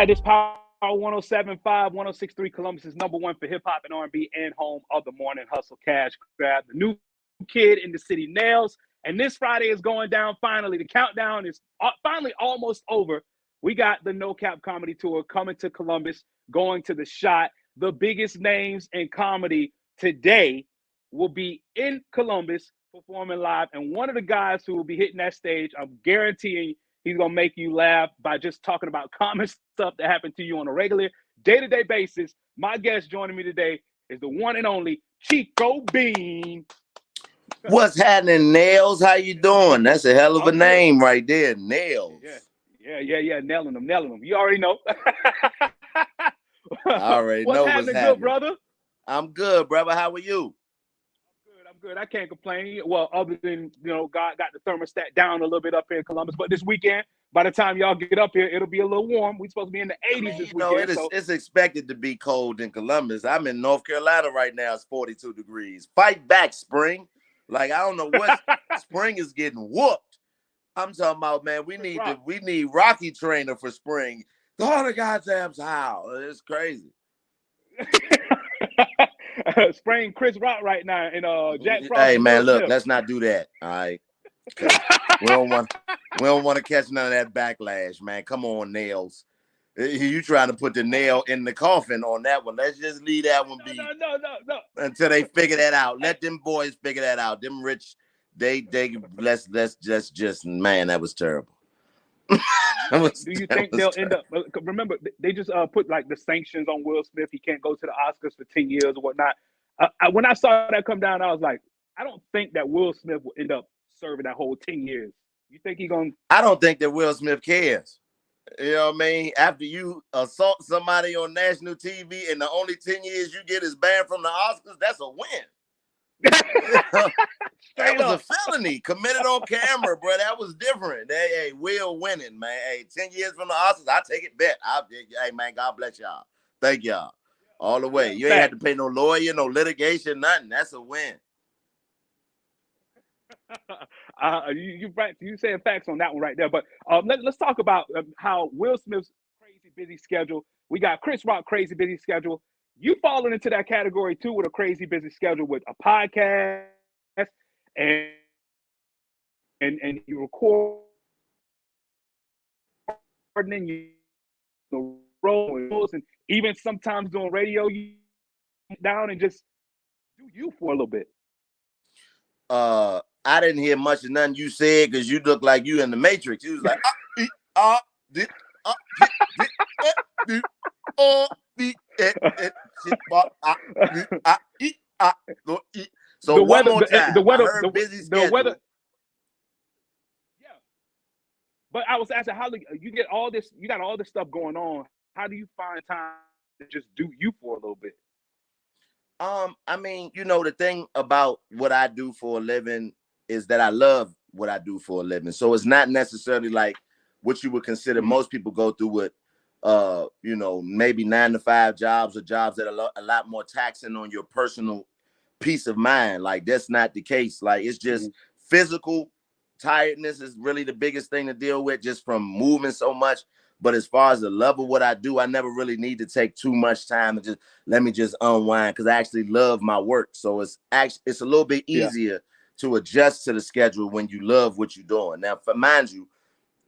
right, this Power 107.5, 106.3 Columbus is number one for hip hop and R&B and home of the morning hustle cash grab. The new kid in the city, Nailz. And this Friday is going down finally. The countdown is finally almost over. We got the No Cap Comedy Tour coming to Columbus, going to the Shot. The biggest names in comedy today will be in Columbus performing live. And one of the guys who will be hitting that stage, I'm guaranteeing he's going to make you laugh by just talking about common stuff that happened to you on a regular day-to-day basis. My guest joining me today is the one and only Chico Bean. What's happening, Nailz? How you doing? That's a hell of a name right there, Nailz. Yeah. Nailing them. You already know. I already know what's happening. Good, brother? I'm good, brother. How are you? I'm good. I can't complain. Well, other than, God got the thermostat down a little bit up here in Columbus. But this weekend, by the time y'all get up here, it'll be a little warm. We're supposed to be in the 80s this weekend. It's expected to be cold in Columbus. I'm in North Carolina right now. It's 42 degrees. Fight back, spring. Like, I don't know what spring is getting whooped. I'm talking about, man, we need Rocky Trainer for spring. All the goddamn how. It's crazy. Spraying Chris Rock right now and Jack Frost. Hey man, look, let's not do that. All right. We don't want to catch none of that backlash, man. Come on, Nailz. You trying to put the nail in the coffin on that one. Let's just leave that one be. No. Until they figure that out. Let them boys figure that out. Them rich, let's just man, that was terrible. Do you think they'll end up? Remember, they just put like the sanctions on Will Smith. He can't go to the Oscars for 10 years or whatnot. When I saw that come down, I was like, I don't think that Will Smith will end up serving that whole 10 years. You think he's gonna? I don't think that Will Smith cares. You know what I mean? After you assault somebody on national TV and the only 10 years you get is banned from the Oscars, that's a win. That was a felony committed on camera, bro. That was different. Hey, Will winning, man. Hey, 10 years from the Oscars, I take it bet. Hey, man, God bless y'all. Thank y'all. All the way. You ain't had to pay no lawyer, no litigation, nothing. That's a win. You saying facts on that one right there. But let's talk about how Will Smith's crazy busy schedule. We got Chris Rock crazy busy schedule. You falling into that category too with a crazy busy schedule with a podcast and you record and you roll and even sometimes doing radio. You down and just do you for a little bit. I didn't hear much of nothing you said because you look like you in the Matrix. You was like, so one more time. The weather. Yeah, but I was asking how you get all this. You got all this stuff going on. How do you find time to just do you for a little bit? I mean, the thing about what I do for a living is that I love what I do for a living. So it's not necessarily like what you would consider most people go through with, maybe 9-to-5 jobs or jobs that are a lot more taxing on your personal peace of mind. Like, that's not the case. Like, it's just physical tiredness is really the biggest thing to deal with just from moving so much. But as far as the love of what I do, I never really need to take too much time to just let me just unwind because I actually love my work. So it's a little bit easier to adjust to the schedule when you love what you're doing. Now, mind you,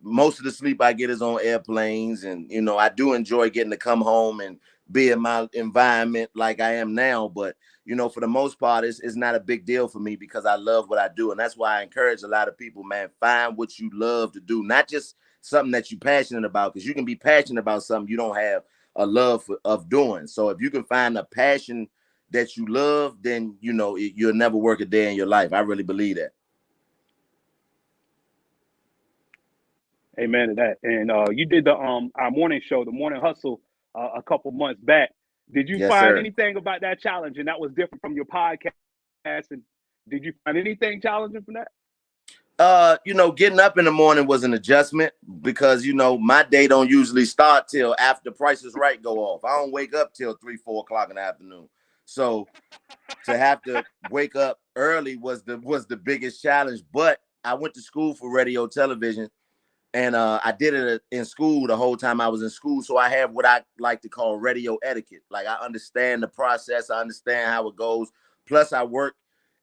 most of the sleep I get is on airplanes, and I do enjoy getting to come home and be in my environment like I am now. But for the most part, it's not a big deal for me because I love what I do, and that's why I encourage a lot of people, man, find what you love to do, not just something that you're passionate about, because you can be passionate about something you don't have a love of doing. So if you can find a passion that you love, then you'll never work a day in your life. I really believe that. Amen to that. And you did the our morning show, the Morning Hustle, a couple months back. Did you find anything about that challenge, and that was different from your podcast? And did you find anything challenging from that? Getting up in the morning was an adjustment because my day don't usually start till after Price is Right go off. I don't wake up till 3-4 o'clock in the afternoon. So to have to wake up early was the biggest challenge. But I went to school for radio television, And I did it in school the whole time I was in school. So I have what I like to call radio etiquette. Like I understand the process. I understand how it goes. Plus I work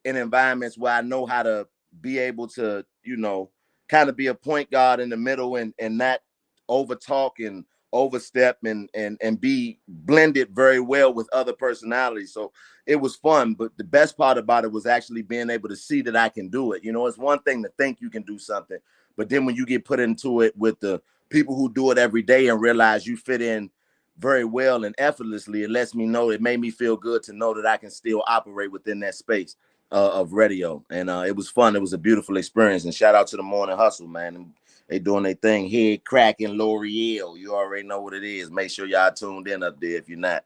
in environments where I know how to be able to, you know, kind of be a point guard in the middle and not over talk and overstep and be blended very well with other personalities. So it was fun. But the best part about it was actually being able to see that I can do it. You know, it's one thing to think you can do something, but then when you get put into it with the people who do it every day and realize you fit in very well and effortlessly, it lets me know, it made me feel good to know that I can still operate within that space of radio. And it was fun. It was a beautiful experience. And shout out to the Morning Hustle, man. And they doing their thing. Head cracking L'Oreal. You already know what it is. Make sure y'all tuned in up there if you're not.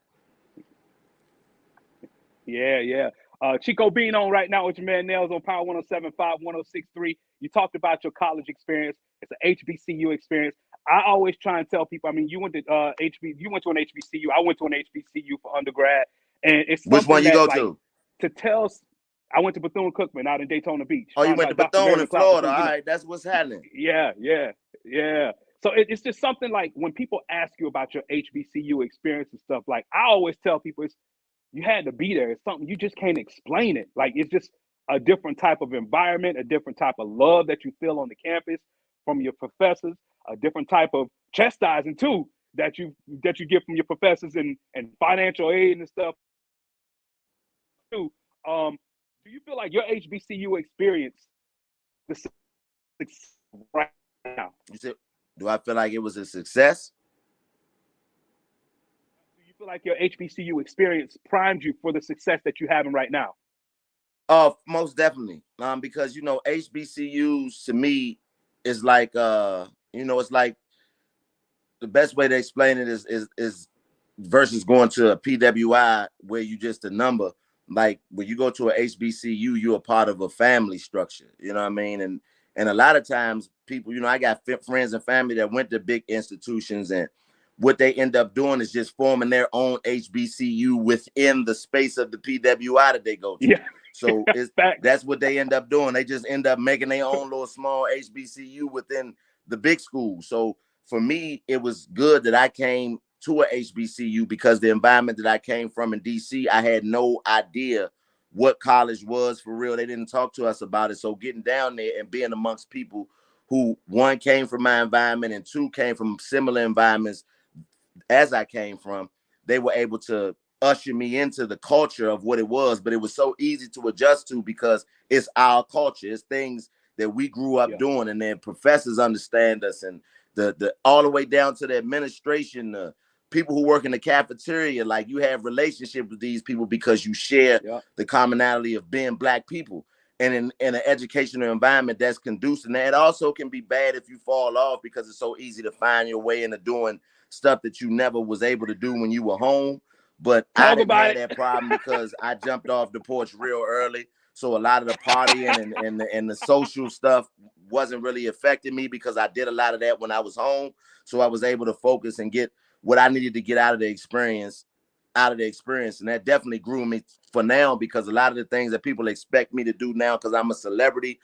Yeah. Chico Bean on right now with your man Nailz on Power 107.5, 106.3. You talked about your college experience. It's an HBCU experience. I always try and tell people, I mean, you went to you went to an HBCU. I went to an HBCU for undergrad. And it's which one you that, go like, to tell, I went to Bethune-Cookman out in Daytona Beach. Oh, you went to Bethune in Florida. All right, that's what's happening. Yeah. So it's just something like when people ask you about your HBCU experience and stuff, like I always tell people, you had to be there. It's something you just can't explain it. Like it's just a different type of environment, a different type of love that you feel on the campus from your professors, a different type of chastising too that you get from your professors and financial aid and stuff too. Do you feel like your HBCU experience the success right now? You said, do I feel like it was a success? Do you feel like your HBCU experience primed you for the success that you're having right now? Most definitely. Because you know, HBCUs to me is like it's like the best way to explain it is versus going to a PWI where you just a number. Like when you go to a HBCU, you're a part of a family structure. You know what I mean? And a lot of times people, you know, I got friends and family that went to big institutions, and what they end up doing is just forming their own HBCU within the space of the PWI that they go to. Yeah. So that's what they end up doing. They just end up making their own little small HBCU within the big school. So for me, it was good that I came to a HBCU because the environment that I came from in DC, I had no idea what college was for real. They didn't talk to us about it. So getting down there and being amongst people who, one, came from my environment and two, came from similar environments as I came from, they were able to usher me into the culture of what it was. But it was so easy to adjust to because it's our culture. It's things that we grew up doing, and then professors understand us, and the all the way down to the administration, the people who work in the cafeteria. Like you have relationships with these people because you share the commonality of being Black people. And in an educational environment that's conducive. And that also can be bad if you fall off because it's so easy to find your way into doing stuff that you never was able to do when you were home. But I didn't have that problem because I jumped off the porch real early. So a lot of the partying and the social stuff wasn't really affecting me because I did a lot of that when I was home. So I was able to focus and get what I needed to get out of the experience. And that definitely grew me for now, because a lot of the things that people expect me to do now because I'm a celebrity,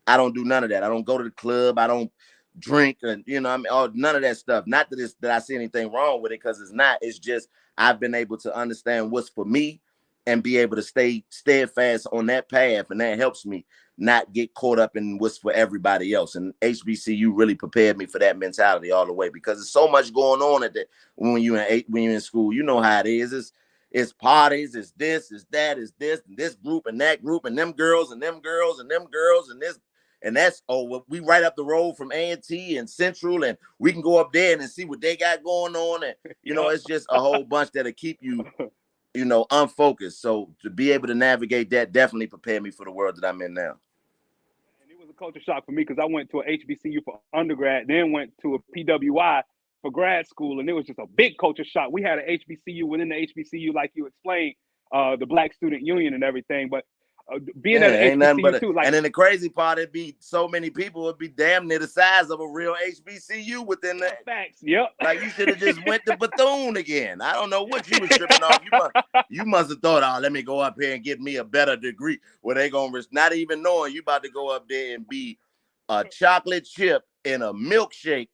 I don't do none of that. I don't go to the club. I don't drink, and none of that stuff. Not that I see anything wrong with it, because it's not. It's just I've been able to understand what's for me and be able to stay steadfast on that path, and that helps me not get caught up in what's for everybody else. And HBCU really prepared me for that mentality all the way, because there's so much going on at that when you're in school. You know how it is. It's parties, it's this, it's that, it's this, and this group and that group, and them girls and them girls and them girls and this. And that's, we right up the road from A&T and Central, and we can go up there and see what they got going on. And, it's just a whole bunch that'll keep you, unfocused. So to be able to navigate that definitely prepared me for the world that I'm in now. And it was a culture shock for me because I went to a HBCU for undergrad, then went to a PWI for grad school. And it was just a big culture shock. We had an HBCU within the HBCU, like you explained, the Black Student Union and everything. But being at an HBCU too, and then the crazy part, it'd be so many people, it'd be damn near the size of a real HBCU within that. Facts, yep. Like you should have just went to Bethune again. I don't know what you was tripping off. You must have thought, let me go up here and get me a better degree where they gonna risk not even knowing you about to go up there and be a chocolate chip in a milkshake.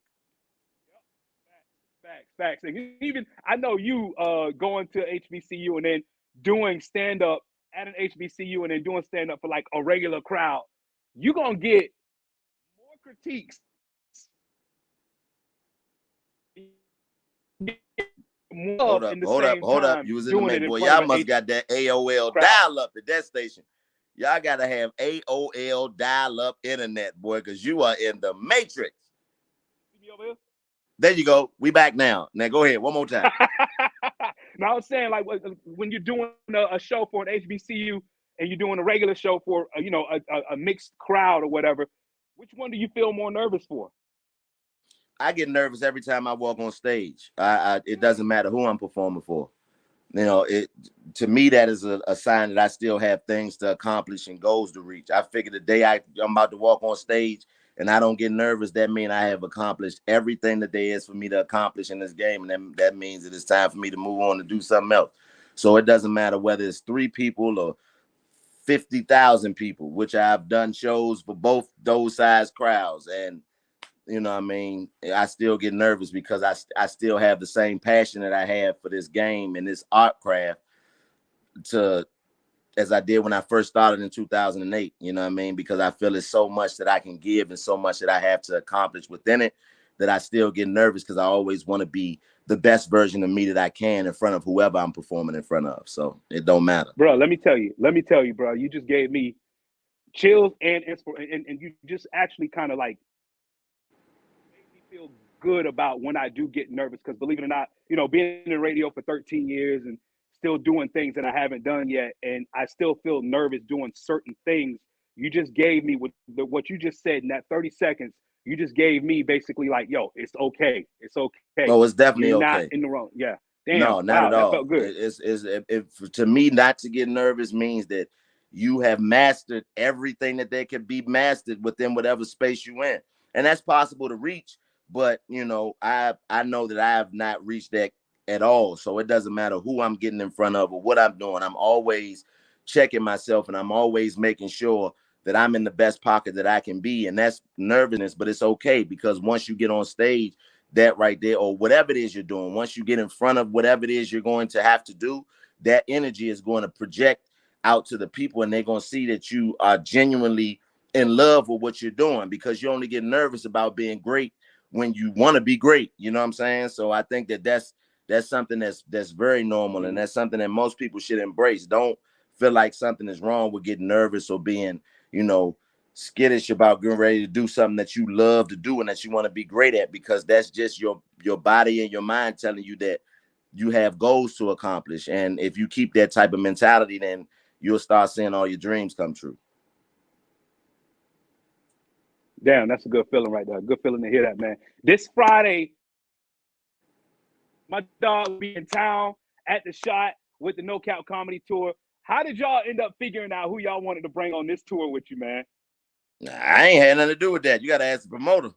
Facts. And even I know you going to HBCU and then doing stand up at an HBCU and then doing stand up for like a regular crowd. You're gonna get more critiques. Hold up. You was in the mix, boy. Y'all must got that AOL dial up at that station. Y'all gotta have AOL dial up internet, boy, because you are in the matrix. There you go. We back now. Now go ahead. One more time. Now I was saying, like, when you're doing a show for an HBCU and you're doing a regular show for a mixed crowd or whatever, which one do you feel more nervous for? I get nervous every time I walk on stage. It doesn't matter who I'm performing for. To me, that is a sign that I still have things to accomplish and goals to reach. I figure the day I'm about to walk on stage and I don't get nervous, that means I have accomplished everything that there is for me to accomplish in this game. And that means that it's time for me to move on to do something else. So it doesn't matter whether it's 3 people or 50,000 people, which I've done shows for both those size crowds. And, you know what I mean, I still get nervous because I still have the same passion that I have for this game and this art craft as I did when I first started in 2008, you know what I mean? Because I feel it's so much that I can give and so much that I have to accomplish within it that I still get nervous because I always want to be the best version of me that I can in front of whoever I'm performing in front of. So it don't matter. Bro, let me tell you, bro, you just gave me chills and inspiration, and you just actually kind of like made me feel good about when I do get nervous because believe it or not, being in radio for 13 years and still doing things that I haven't done yet, and I still feel nervous doing certain things. You just gave me what you just said in that 30 seconds. You just gave me basically like, yo, it's okay. It's okay. Oh, it's definitely You're okay. Not in the wrong. Yeah. Damn. No, not at all. That felt good. It's to me, not to get nervous means that you have mastered everything that there can be mastered within whatever space you in. And that's possible to reach. But, I know that I have not reached that at all. So it doesn't matter who I'm getting in front of or what I'm doing. I'm always checking myself and I'm always making sure that I'm in the best pocket that I can be. And that's nervousness, but it's okay because once you get on stage, that right there, or whatever it is you're doing, once you get in front of whatever it is you're going to have to do, that energy is going to project out to the people and they're going to see that you are genuinely in love with what you're doing because you only get nervous about being great when you want to be great. You know what I'm saying? So I think that's something that's very normal and that's something that most people should embrace. Don't feel like something is wrong with getting nervous or being, skittish about getting ready to do something that you love to do and that you want to be great at because that's just your body and your mind telling you that you have goals to accomplish. And if you keep that type of mentality, then you'll start seeing all your dreams come true. Damn, that's a good feeling right there. Good feeling to hear that, man. This Friday, my dog will be in town at the Shot with the No Cap Comedy Tour. How did y'all end up figuring out who y'all wanted to bring on this tour with you, man? I ain't had nothing to do with that. You got to ask the promoter.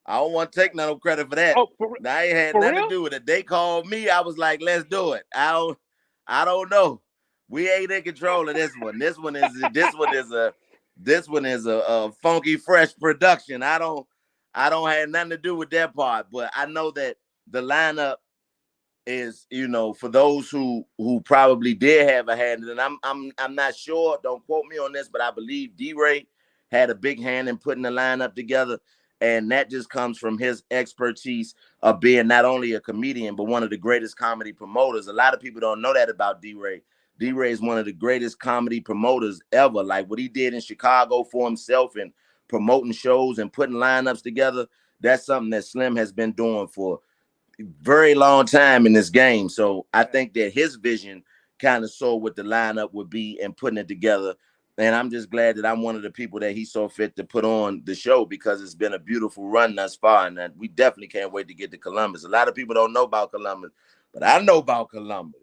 I don't want to take no credit for that. Oh, I ain't had nothing to do with it. They called me. I was like, let's do it. I don't know. We ain't in control of this one. This one is a funky fresh production. I don't have nothing to do with that part, but I know that the lineup is, for those who probably did have a hand, and I'm not sure, don't quote me on this, but I believe D-Ray had a big hand in putting the lineup together, and that just comes from his expertise of being not only a comedian, but one of the greatest comedy promoters. A lot of people don't know that about D-Ray. D-Ray is one of the greatest comedy promoters ever. Like what he did in Chicago for himself and promoting shows and putting lineups together, that's something that Slim has been doing for very long time in this game. So I think that his vision kind of saw what the lineup would be and putting it together. And I'm just glad that I'm one of the people that he saw fit to put on the show because it's been a beautiful run thus far. And we definitely can't wait to get to Columbus. A lot of people don't know about Columbus, but I know about Columbus.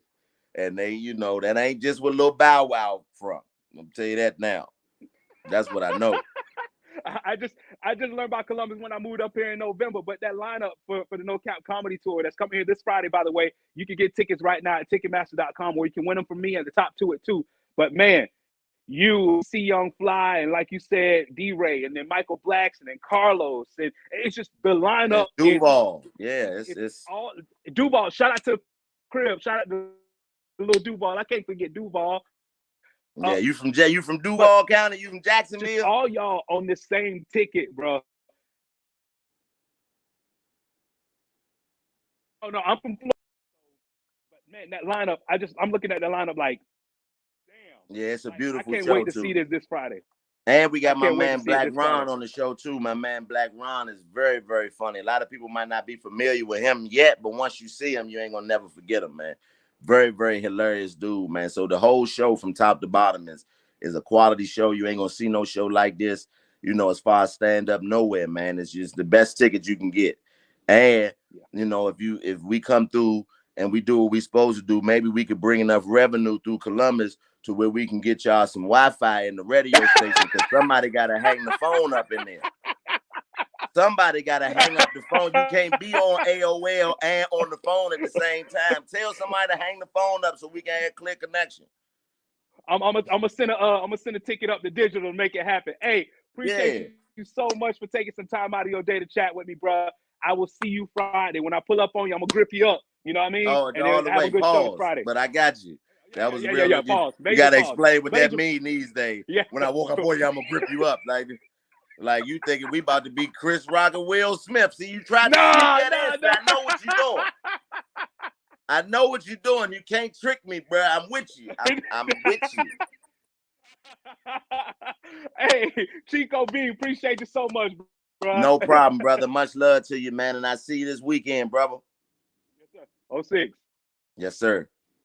And they, that ain't just where Lil Bow Wow from. I'm tell you that now. That's what I know. I just learned about Columbus when I moved up here in November. But that lineup for the No Cap Comedy Tour that's coming here this Friday, by the way, you can get tickets right now at Ticketmaster.com, or you can win them from me at the top 2 at 2. But man, you see Young Fly, and like you said, D-Ray, and then Michael Blacks, and then Carlos, and it's just the lineup. Duval, it's all Duval. Shout out to Crib. Shout out to little Duval. I can't forget Duval. Yeah, you from Duval County? You from Jacksonville? All y'all on the same ticket, bro. Oh no, I'm from Florida. But man, that lineup, I'm looking at the lineup like, damn. Yeah, it's a beautiful show. I can't wait to see this Friday. And we got my man Black Ron on the show too. My man Black Ron is very, very funny. A lot of people might not be familiar with him yet, but once you see him, you ain't gonna never forget him, man. Very, very hilarious dude, man. So the whole show from top to bottom is a quality show. You ain't gonna see no show like this, you know, as far as stand up nowhere, man. It's just the best ticket you can get. And you know, if we come through and we do what we supposed to do, maybe we could bring enough revenue through Columbus to where we can get y'all some Wi-Fi in the radio station, because somebody gotta hang the phone up in there. Somebody gotta hang up the phone. You can't be on AOL and on the phone at the same time. Tell somebody to hang the phone up so we can have clear connection. I'm gonna send a ticket up to digital to make it happen. Hey, appreciate you so much for taking some time out of your day to chat with me, bro. I will see you Friday. When I pull up on you, I'm gonna grip you up. You know what I mean? Oh, and all the have way. a good Pause. show Friday. But I got you. That was real. Yeah, pause. You gotta explain what Major. that means these days. Yeah. When I walk up on you, I'm gonna grip you up. Like you thinking we about to be Chris Rock and Will Smith. See, you tried to get that in. I know what you're doing. I know what you're doing. You can't trick me, bro. I'm with you. I'm with you. Hey, Chico Bean, appreciate you so much, bro. No problem, brother. Much love to you, man. And I see you this weekend, brother. Yes, sir. 06. Yes, sir.